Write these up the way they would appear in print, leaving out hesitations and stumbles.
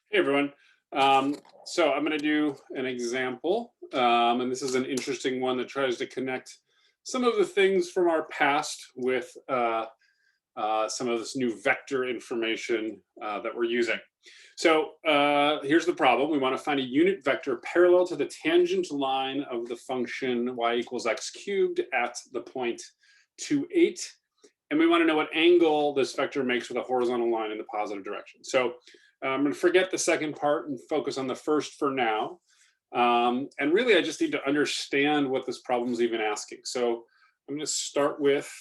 Hey everyone. So I'm going to do an example, and this is an interesting one that tries to connect some of the things from our past with some of this new vector information that we're using. So here's the problem. We want to find a unit vector parallel to the tangent line of the function y equals x cubed at the point 2, 8. And we want to know what angle this vector makes with a horizontal line in the positive direction. So I'm going to forget the second part and focus on the first for now. And really, I just need to understand what this problem is even asking. So I'm going to start with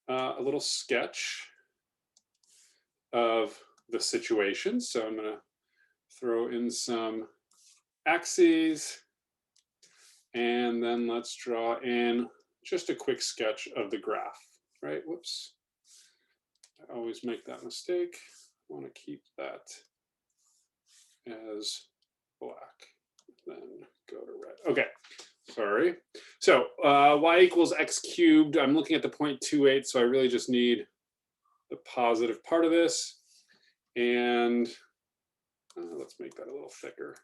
a little sketch of the situation. So I'm going to throw in some axes, and then let's draw in just a quick sketch of the graph, right? Whoops. I always make that mistake. I want to keep that as black, then go to red. Okay, sorry. So y equals x cubed. I'm looking at the 0.28, so I really just need the positive part of this. And let's make that a little thicker.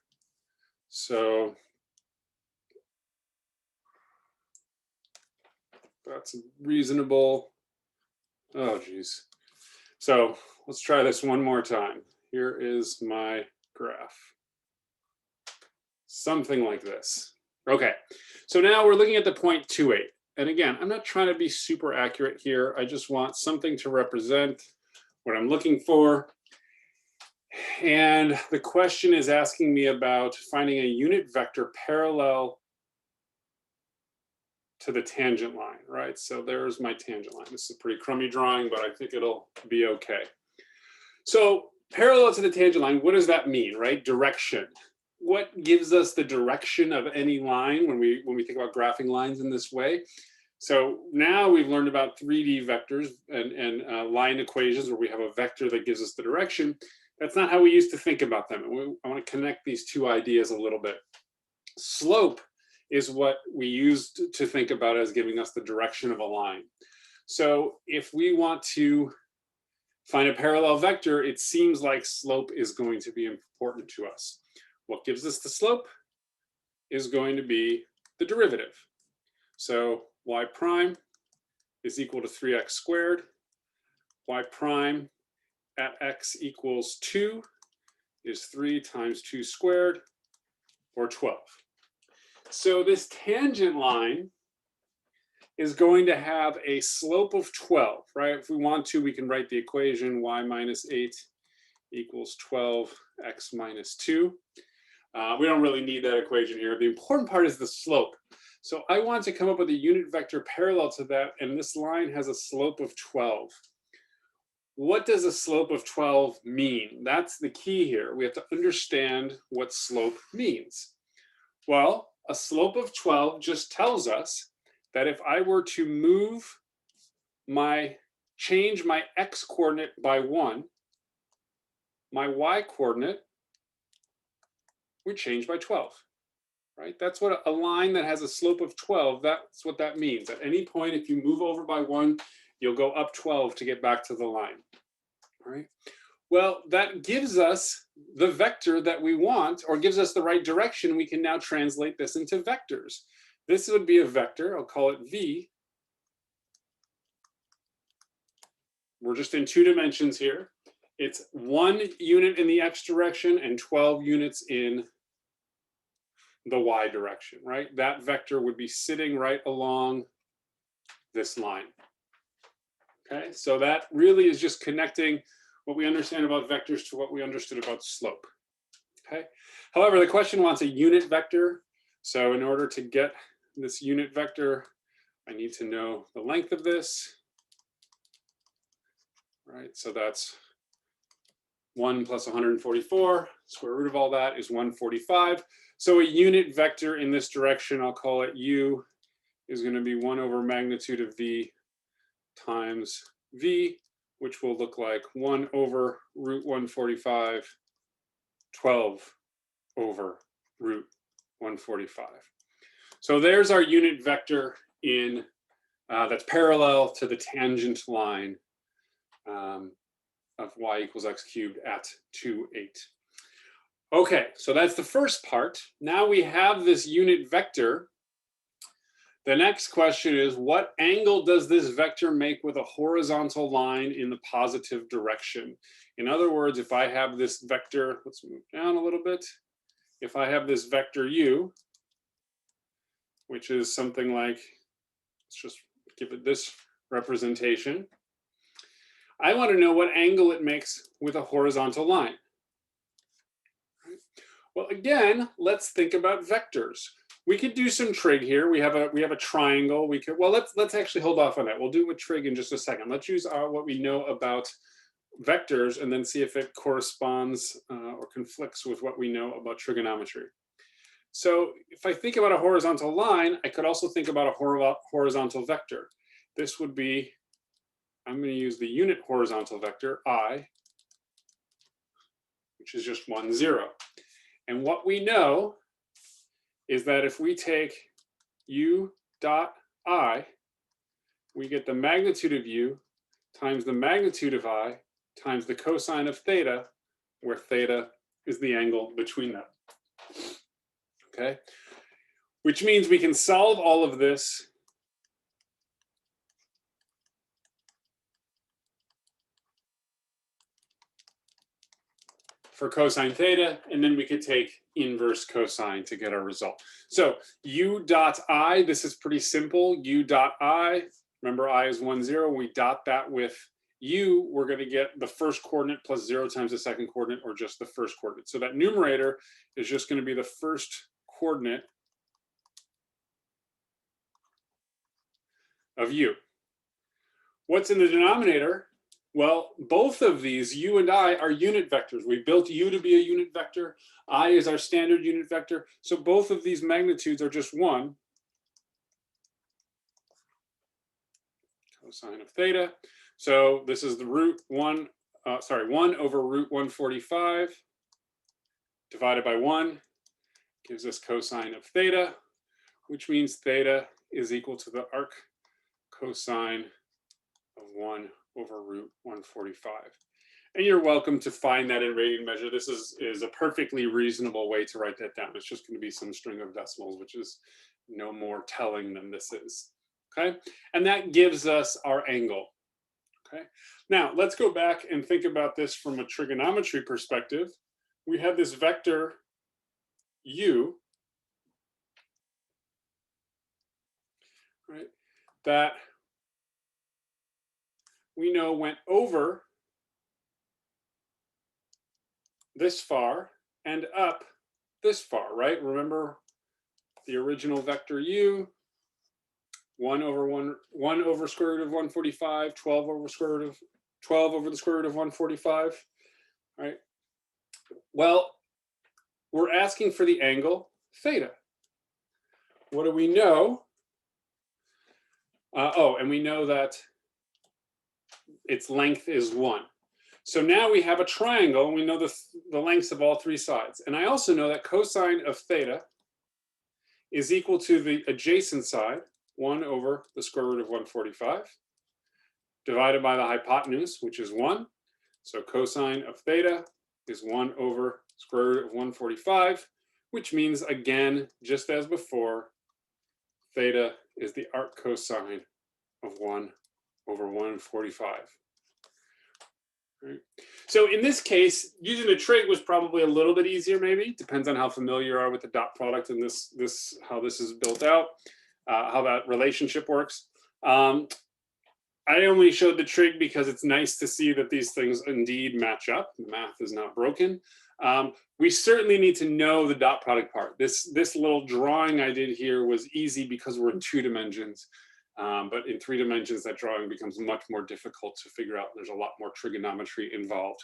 So that's reasonable. Oh, geez. So let's try this one more time. Here is my graph. Something like this. Okay, so now we're looking at the 0.28. And again, I'm not trying to be super accurate here. I just want something to represent what I'm looking for. And the question is asking me about finding a unit vector parallel to the tangent line, right? So there's my tangent line. This is a pretty crummy drawing, but I think it'll be okay. So parallel to the tangent line, what does that mean, right? Direction. What gives us the direction of any line when we think about graphing lines in this way? So now we've learned about 3D vectors and line equations where we have a vector that gives us the direction. That's not how we used to think about them. I want to connect these two ideas a little bit. Slope is what we used to think about as giving us the direction of a line. So if we want to find a parallel vector, it seems like slope is going to be important to us. What gives us the slope is going to be the derivative. So y prime is equal to 3x squared. Y prime at x equals 2 is 3 times 2 squared, or 12. So this tangent line is going to have a slope of 12, right? If we want to, we can write the equation y minus 8 equals 12x minus 2. We don't really need that equation here. The important part is the slope. So I want to come up with a unit vector parallel to that, and this line has a slope of 12. What does a slope of 12 mean? That's the key here. We have to understand what slope means. Well, a slope of 12 just tells us that if I were to change my x coordinate by 1, my y coordinate would change by 12, right? That's what a line that has a slope of 12, that's what that means. At any point, if you move over by 1, you'll go up 12 to get back to the line, all right? Well, that gives us the vector that we want, or gives us the right direction. We can now translate this into vectors. This would be a vector, I'll call it v. We're just in 2 dimensions here. It's 1 unit in the x direction and 12 units in the y direction, right? That vector would be sitting right along this line. Okay, so that really is just connecting what we understand about vectors to what we understood about slope. Okay, however, the question wants a unit vector. So in order to get this unit vector, I need to know the length of this, right? So that's 1 plus 144, square root of all that is 145. So a unit vector in this direction, I'll call it u, is going to be 1 over magnitude of v times v, which will look like 1 over root 145, 12 over root 145. So there's our unit vector that's parallel to the tangent line of y equals x cubed at 2, 8. Okay, so that's the first part. Now we have this unit vector. The next question is, what angle does this vector make with a horizontal line in the positive direction? In other words, if I have this vector, let's move down a little bit. If I have this vector u, which is something like, let's just give it this representation. I want to know what angle it makes with a horizontal line. Well, again, let's think about vectors. We could do some trig here. We have a triangle. We could, well, let's actually hold off on that. We'll do it with trig in just a second. Let's use what we know about vectors and then see if it corresponds or conflicts with what we know about trigonometry. So if I think about a horizontal line, I could also think about a horizontal vector. This would be, I'm going to use the unit horizontal vector, I, which is just 1, 0. And what we know is that if we take u dot I, we get the magnitude of u times the magnitude of I times the cosine of theta, where theta is the angle between them. Okay, which means we can solve all of this for cosine theta, and then we could take inverse cosine to get our result. So u dot I, this is pretty simple. U dot I, remember I is 1, 0. We dot that with u, we're going to get the first coordinate plus 0 times the second coordinate, or just the first coordinate. So that numerator is just going to be the first coordinate of u. What's in the denominator? Well, both of these, u and I, are unit vectors. We built u to be a unit vector. I is our standard unit vector. So both of these magnitudes are just 1 cosine of theta. So this is the root 1 over root 145 divided by 1 gives us cosine of theta, which means theta is equal to the arc cosine of 1 over root 145. And you're welcome to find that in radian measure. This is a perfectly reasonable way to write that down. It's just going to be some string of decimals, which is no more telling than this is. Okay, and that gives us our angle. Okay, now let's go back and think about this from a trigonometry perspective. We have this vector u, right, that we know went over this far and up this far, right? Remember the original vector u, 1 over square root of 145, 12 over the square root of 145, right? Well, we're asking for the angle theta. What do we know? And we know that its length is 1. So now we have a triangle and we know the lengths of all 3 sides. And I also know that cosine of theta is equal to the adjacent side, 1 over the square root of 145, divided by the hypotenuse, which is 1. So cosine of theta is 1 over square root of 145, which means, again, just as before, theta is the arc cosine of 1 over 145. Right. So in this case, using a trig was probably a little bit easier, maybe. Depends on how familiar you are with the dot product and how this is built out, how that relationship works. I only showed the trig because it's nice to see that these things indeed match up. The math is not broken. We certainly need to know the dot product part. This little drawing I did here was easy because we're in 2 dimensions. But in 3 dimensions, that drawing becomes much more difficult to figure out. There's a lot more trigonometry involved.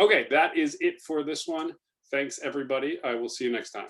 Okay, that is it for this one. Thanks, everybody. I will see you next time.